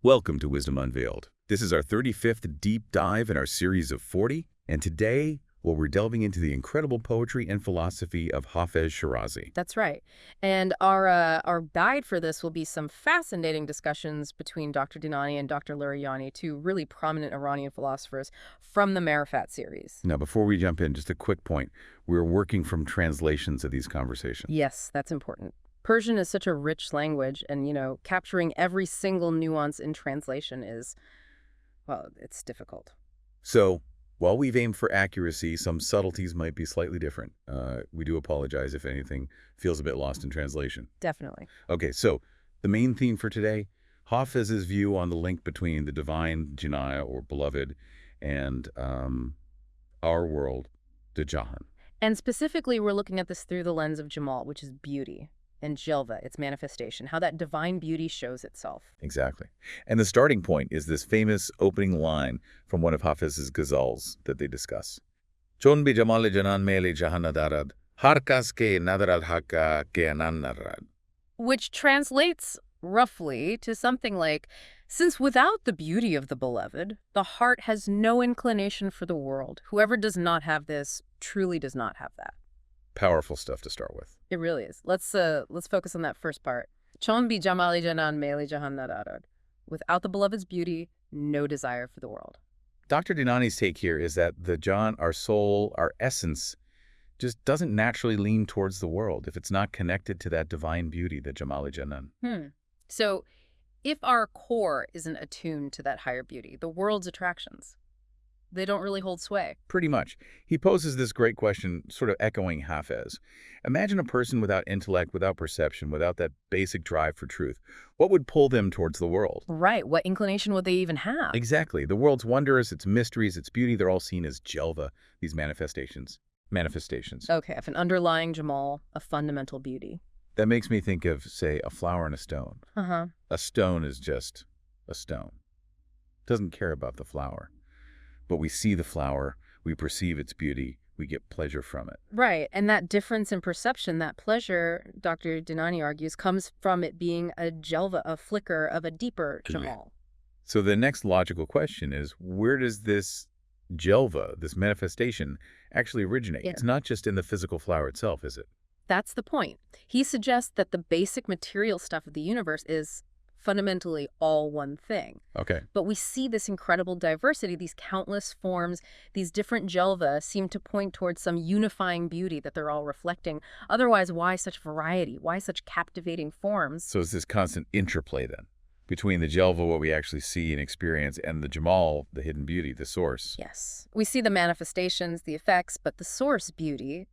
Welcome to Wisdom Unveiled. This is our 35th deep dive in our series of 40, and today, we're delving into the incredible poetry and philosophy of Hafez Shirazi. That's right. And our guide for this will be some fascinating discussions between Dr. Dinani and Dr. Larijani, two really prominent Iranian philosophers from the Marifat series. Now, before we jump in, just a quick point. We're working from translations of these conversations. Yes, that's important. Persian is such a rich language, and, capturing every single nuance in translation is, well, it's difficult. So, while we've aimed for accuracy, some subtleties might be slightly different. We do apologize if anything feels a bit lost in translation. Definitely. Okay, so the main theme for today, Hafez's view on the link between the divine Jinnah, or beloved, and our world, the Jahan. And specifically, we're looking at this through the lens of Jamal, which is beauty, and Jalveh, its manifestation, how that divine beauty shows itself. Exactly. And the starting point is this famous opening line from one of Hafez's ghazals that they discuss. Chon bi Jamal janan mele jahan nadarad, har kas ke nadarad hakka ke anan narad. Which translates roughly to something like, since without the beauty of the beloved, the heart has no inclination for the world. Whoever does not have this truly does not have that. Powerful stuff to start with. It really is. Let's focus on that first part. Chon bi Jamal janan mele jahan nadarad. Without the beloved's beauty, no desire for the world. Dr. Dinani's take here is that the Jahan, our soul, our essence, just doesn't naturally lean towards the world if it's not connected to that divine beauty, the Jamal Janan. So if our core isn't attuned to that higher beauty, the world's attractions, they don't really hold sway. Pretty much. He poses this great question, sort of echoing Hafez. Imagine a person without intellect, without perception, without that basic drive for truth. What would pull them towards the world? Right. What inclination would they even have? Exactly. The world's wonders, its mysteries, its beauty, they're all seen as Jalveh, these manifestations. Okay, of an underlying Jamal, a fundamental beauty. That makes me think of, say, a flower and a stone. A stone is just a stone. Doesn't care about the flower. But we see the flower, we perceive its beauty, we get pleasure from it. Right, and that difference in perception, that pleasure, Dr. Dinani argues, comes from it being a Jalveh, a flicker of a deeper Jamal. So the next logical question is, where does this Jalveh, this manifestation, actually originate? Yeah. It's not just in the physical flower itself, is it? That's the point. He suggests that the basic material stuff of the universe is fundamentally all one thing. Okay. But we see this incredible diversity, these countless forms, these different Jalveh seem to point towards some unifying beauty that they're all reflecting. Otherwise, why such variety? Why such captivating forms? So it's this constant interplay then between the Jalveh, what we actually see and experience, and the Jamal, the hidden beauty, the source. Yes. We see the manifestations, the effects, but the source beauty,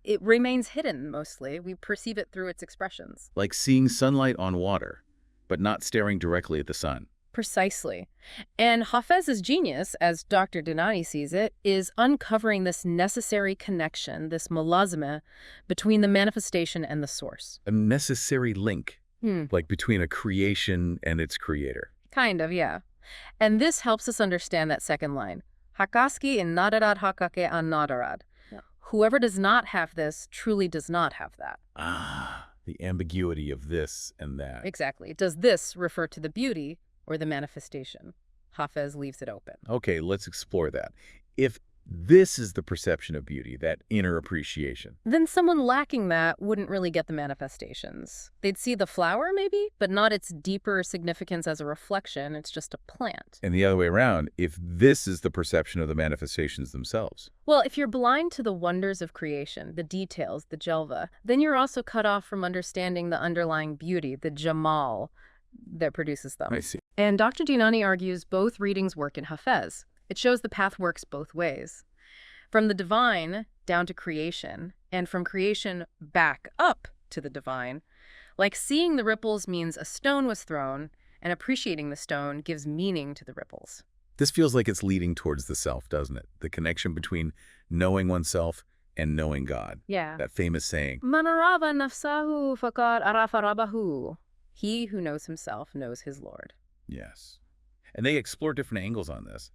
it remains hidden mostly. We perceive it through its expressions. Like seeing sunlight on water, but not staring directly at the sun. Precisely. And Hafez's genius, as Dr. Dinani sees it, is uncovering this necessary connection, this mulazimah, between the manifestation and the source. A necessary link, like between a creation and its creator. Kind of, yeah. And this helps us understand that second line. Hakaski in nadarad hakake an nadarad. Whoever does not have this truly does not have that. The ambiguity of this and that. Exactly. Does this refer to the beauty or the manifestation? Hafez leaves it open. Okay, let's explore that. If this is the perception of beauty, that inner appreciation, then someone lacking that wouldn't really get the manifestations. They'd see the flower, maybe, but not its deeper significance as a reflection. It's just a plant. And the other way around, if this is the perception of the manifestations themselves. Well, if you're blind to the wonders of creation, the details, the Jalveh, then you're also cut off from understanding the underlying beauty, the Jamal, that produces them. I see. And Dr. Dinani argues both readings work in Hafez. It shows the path works both ways. From the divine down to creation, and from creation back up to the divine. Like seeing the ripples means a stone was thrown, and appreciating the stone gives meaning to the ripples. This feels like it's leading towards the self, doesn't it? The connection between knowing oneself and knowing God. Yeah. That famous saying. Man arava nafsahu faqad arafa rabbahu. He who knows himself knows his Lord. Yes. And they explore different angles on this.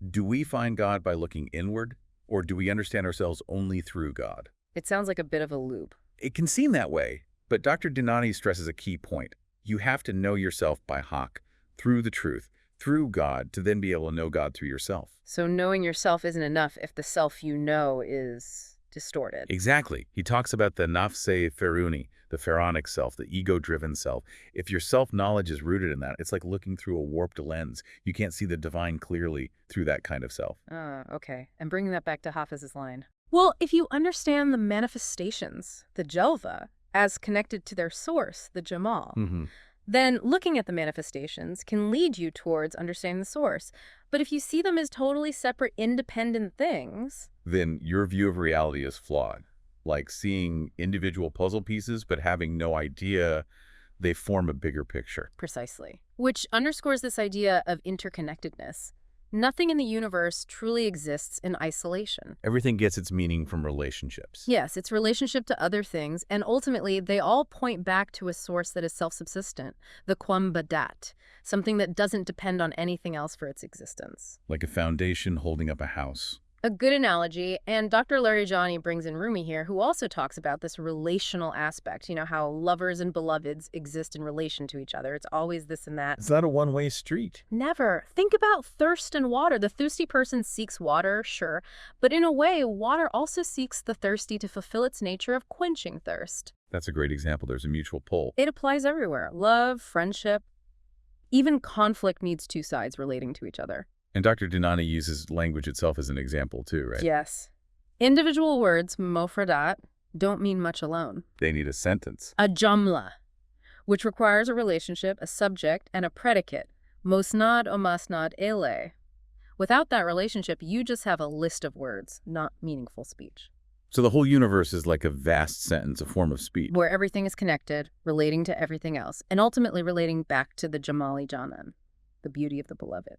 Do we find God by looking inward, or do we understand ourselves only through God? It sounds like a bit of a loop. It can seem that way, but Dr. Dinani stresses a key point. You have to know yourself by haq, through the truth, through God, to then be able to know God through yourself. So knowing yourself isn't enough if the self you know is distorted. Exactly. He talks about the nafse feruni, the pharaonic self, the ego-driven self. If your self-knowledge is rooted in that, it's like looking through a warped lens. You can't see the divine clearly through that kind of self. Okay. And bringing that back to Hafez's line. Well, if you understand the manifestations, the Jalveh, as connected to their source, the Jamal, then looking at the manifestations can lead you towards understanding the source. But if you see them as totally separate, independent things, then your view of reality is flawed. Like seeing individual puzzle pieces, but having no idea they form a bigger picture. Precisely. Which underscores this idea of interconnectedness. Nothing in the universe truly exists in isolation. Everything gets its meaning from relationships. Yes, its relationship to other things, and ultimately they all point back to a source that is self-subsistent, the Quam Badat, something that doesn't depend on anything else for its existence. Like a foundation holding up a house. A good analogy, and Dr. Larijani brings in Rumi here, who also talks about this relational aspect, how lovers and beloveds exist in relation to each other. It's always this and that. It's not a one-way street. Never. Think about thirst and water. The thirsty person seeks water, sure, but in a way, water also seeks the thirsty to fulfill its nature of quenching thirst. That's a great example. There's a mutual pull. It applies everywhere. Love, friendship, even conflict needs two sides relating to each other. And Dr. Dinani uses language itself as an example too, right? Yes. Individual words, mofradat, don't mean much alone. They need a sentence. A jumla, which requires a relationship, a subject, and a predicate, mosnad o masnad ele. Without that relationship, you just have a list of words, not meaningful speech. So the whole universe is like a vast sentence, a form of speech. Where everything is connected, relating to everything else, and ultimately relating back to the Jamali Janan, the beauty of the beloved.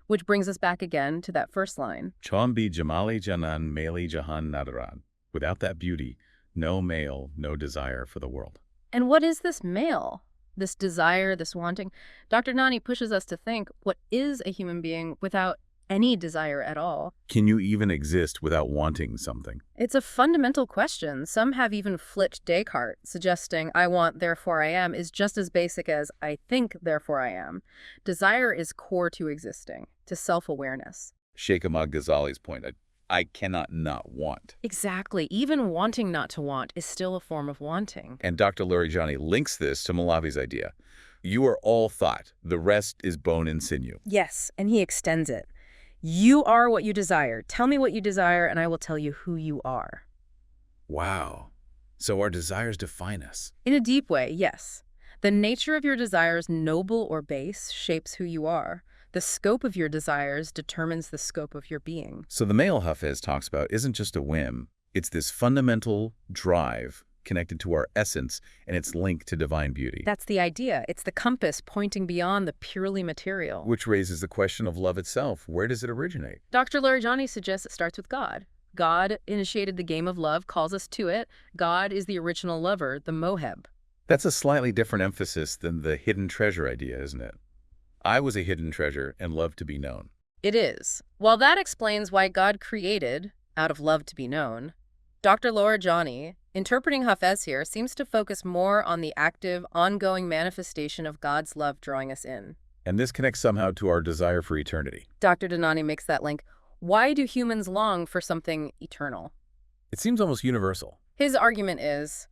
Which brings us back again to that first line. Chombi Jamali Janan Meli Jahan Nadarad. Without that beauty, no male, no desire for the world. And what is this male? This desire, this wanting? Dr. Dinani pushes us to think, what is a human being without any desire at all? Can you even exist without wanting something? It's a fundamental question. Some have even flipped Descartes, suggesting I want, therefore I am is just as basic as I think, therefore I am. Desire is core to existing, to self-awareness. Sheikh Ahmad Ghazali's point, I cannot not want. Exactly. Even wanting not to want is still a form of wanting. And Dr. Larijani links this to Malavi's idea. You are all thought. The rest is bone and sinew. Yes, and he extends it. You are what you desire. Tell me what you desire, and I will tell you who you are. Wow. So our desires define us. In a deep way, yes. The nature of your desires, noble or base, shapes who you are. The scope of your desires determines the scope of your being. So the male Hafez talks about isn't just a whim. It's this fundamental drive connected to our essence, and it's linked to divine beauty. That's the idea. It's the compass pointing beyond the purely material. Which raises the question of love itself. Where does it originate? Dr. Larijani suggests it starts with God. God initiated the game of love, calls us to it. God is the original lover, the moheb. That's a slightly different emphasis than the hidden treasure idea, isn't it? I was a hidden treasure and loved to be known. It is. While that explains why God created, out of love to be known, Dr. Larijani, interpreting Hafez here, seems to focus more on the active, ongoing manifestation of God's love drawing us in. And this connects somehow to our desire for eternity. Dr. Dinani makes that link. Why do humans long for something eternal? It seems almost universal. His argument is,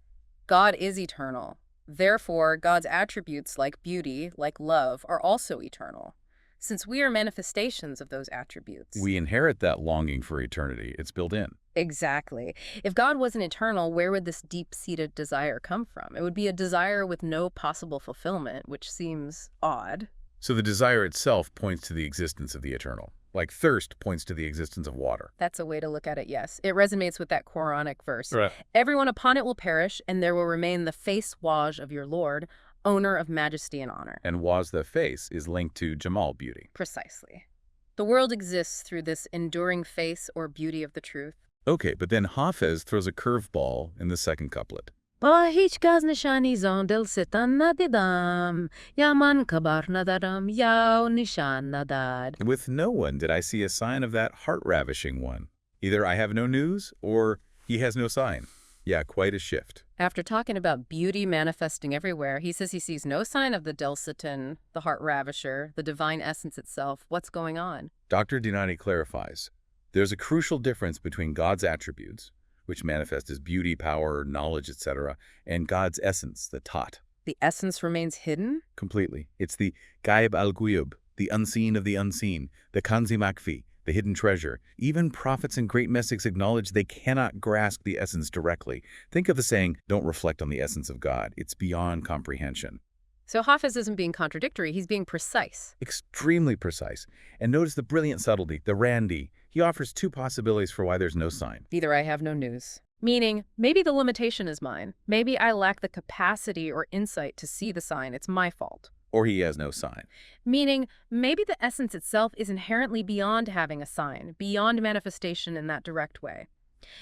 God is eternal. Therefore, God's attributes like beauty, like love, are also eternal. Since we are manifestations of those attributes. We inherit that longing for eternity. It's built in. Exactly. If God wasn't eternal, where would this deep-seated desire come from? It would be a desire with no possible fulfillment, which seems odd. So the desire itself points to the existence of the eternal. Like thirst points to the existence of water. That's a way to look at it, yes. It resonates with that Quranic verse. Right. Everyone upon it will perish, and there will remain the face-waj of your Lord, owner of majesty and honor. And was the face is linked to Jamal beauty. Precisely. The world exists through this enduring face or beauty of the truth. Okay, but then Hafez throws a curveball in the second couplet. With no one did I see a sign of that heart-ravishing one. Either I have no news, or he has no sign. Yeah, quite a shift. After talking about beauty manifesting everywhere, he says he sees no sign of the Delsitan, the heart ravisher, the divine essence itself. What's going on? Dr. Dinani clarifies, there's a crucial difference between God's attributes, which manifest as beauty, power, knowledge, etc., and God's essence, the Tat. The essence remains hidden? Completely. It's the Ghaib al-Ghuyub, the unseen of the unseen, the Kanzi Makfi, the hidden treasure. Even prophets and great mystics acknowledge they cannot grasp the essence directly. Think of the saying, don't reflect on the essence of God. It's beyond comprehension. So Hafez isn't being contradictory, he's being precise. Extremely precise. And notice the brilliant subtlety, the Randi. He offers two possibilities for why there's no sign. Either I have no news. Meaning, maybe the limitation is mine. Maybe I lack the capacity or insight to see the sign. It's my fault. Or he has no sign. Meaning, maybe the essence itself is inherently beyond having a sign, beyond manifestation in that direct way.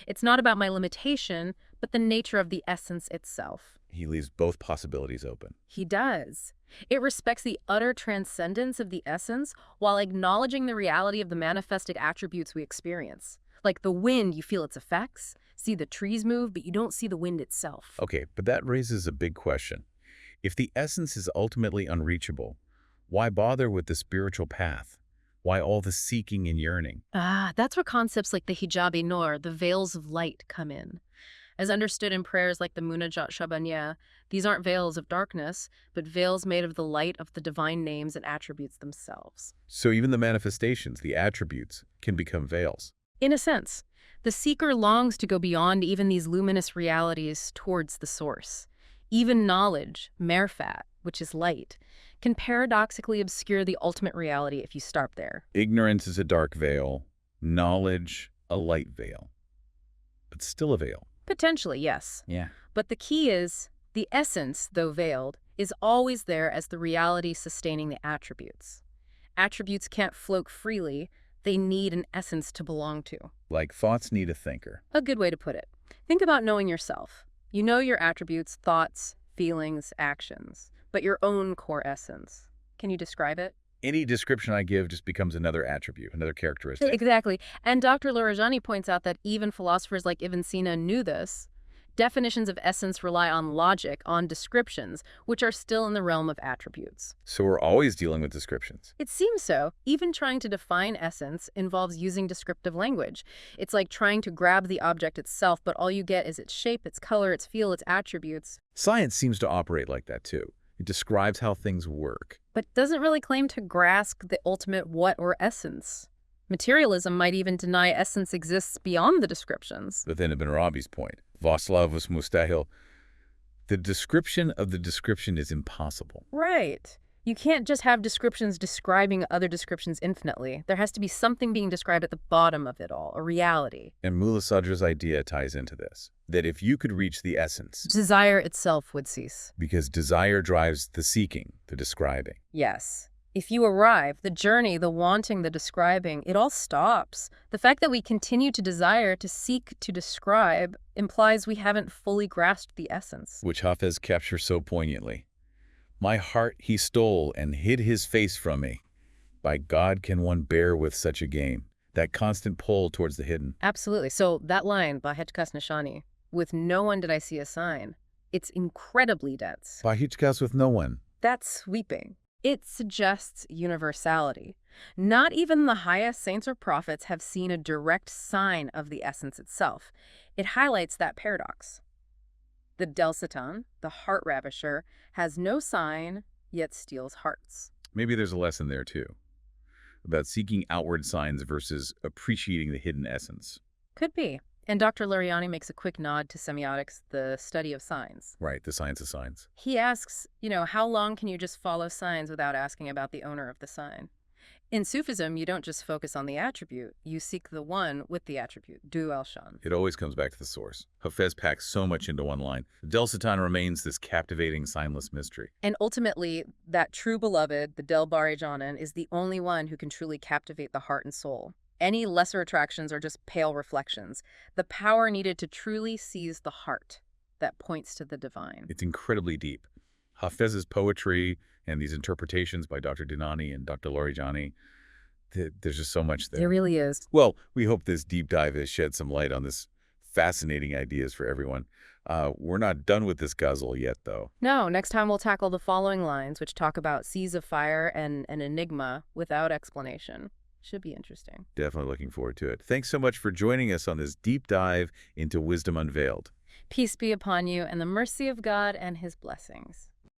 It's not about my limitation, but the nature of the essence itself. He leaves both possibilities open. He does. It respects the utter transcendence of the essence while acknowledging the reality of the manifested attributes we experience. Like the wind, you feel its effects, see the trees move, but you don't see the wind itself. Okay, but that raises a big question. If the essence is ultimately unreachable, why bother with the spiritual path? Why all the seeking and yearning? That's where concepts like the hijab-e-nur, the veils of light, come in. As understood in prayers like the Munajat Shabaniyah, these aren't veils of darkness, but veils made of the light of the divine names and attributes themselves. So even the manifestations, the attributes, can become veils. In a sense, the seeker longs to go beyond even these luminous realities towards the source. Even knowledge, merfat, which is light, can paradoxically obscure the ultimate reality if you start there. Ignorance is a dark veil, knowledge a light veil. But still a veil. Potentially, yes. Yeah. But the key is, the essence, though veiled, is always there as the reality sustaining the attributes. Attributes can't float freely. They need an essence to belong to. Like thoughts need a thinker. A good way to put it. Think about knowing yourself. You know your attributes, thoughts, feelings, actions, but your own core essence. Can you describe it? Any description I give just becomes another attribute, another characteristic. Exactly. And Dr. Larijani points out that even philosophers like Ibn Sina knew this. Definitions of essence rely on logic, on descriptions, which are still in the realm of attributes. So we're always dealing with descriptions. It seems so. Even trying to define essence involves using descriptive language. It's like trying to grab the object itself, but all you get is its shape, its color, its feel, its attributes. Science seems to operate like that too. It describes how things work. But doesn't really claim to grasp the ultimate what or essence. Materialism might even deny essence exists beyond the descriptions. But then Ibn Arabi's point, Vaslavus mustahil, the description of the description is impossible. Right. You can't just have descriptions describing other descriptions infinitely. There has to be something being described at the bottom of it all, a reality. And Mullah Sadra's idea ties into this, that if you could reach the essence, Desire itself would cease. because desire drives the seeking, the describing. Yes. If you arrive, the journey, the wanting, the describing, it all stops. The fact that we continue to desire, to seek, to describe, implies we haven't fully grasped the essence. Which Hafez captures so poignantly. My heart he stole and hid his face from me. By God can one bear with such a game, that constant pull towards the hidden. Absolutely. So that line, Bahechkas Nishani, with no one did I see a sign, it's incredibly dense. Bahijkas with no one. That's sweeping. It suggests universality. Not even the highest saints or prophets have seen a direct sign of the essence itself. It highlights that paradox. The Del-Satan, the heart ravisher, has no sign, yet steals hearts. Maybe there's a lesson there too, about seeking outward signs versus appreciating the hidden essence. Could be. And Dr. Larijani makes a quick nod to semiotics, the study of signs. Right, the science of signs. He asks, how long can you just follow signs without asking about the owner of the sign? In Sufism, you don't just focus on the attribute, you seek the one with the attribute, du al-shan. It always comes back to the source. Hafez packs so much into one line. The Del-Satan remains this captivating, signless mystery. And ultimately, that true beloved, the Del Bari Janan, is the only one who can truly captivate the heart and soul. Any lesser attractions are just pale reflections. The power needed to truly seize the heart that points to the divine. It's incredibly deep. Hafez's poetry and these interpretations by Dr. Dinani and Dr. Larijani, there's just so much there. There really is. Well, we hope this deep dive has shed some light on this fascinating ideas for everyone. We're not done with this ghazal yet, though. No, next time we'll tackle the following lines, which talk about seas of fire and an enigma without explanation. Should be interesting. Definitely looking forward to it. Thanks so much for joining us on this deep dive into Wisdom Unveiled. Peace be upon you and the mercy of God and his blessings.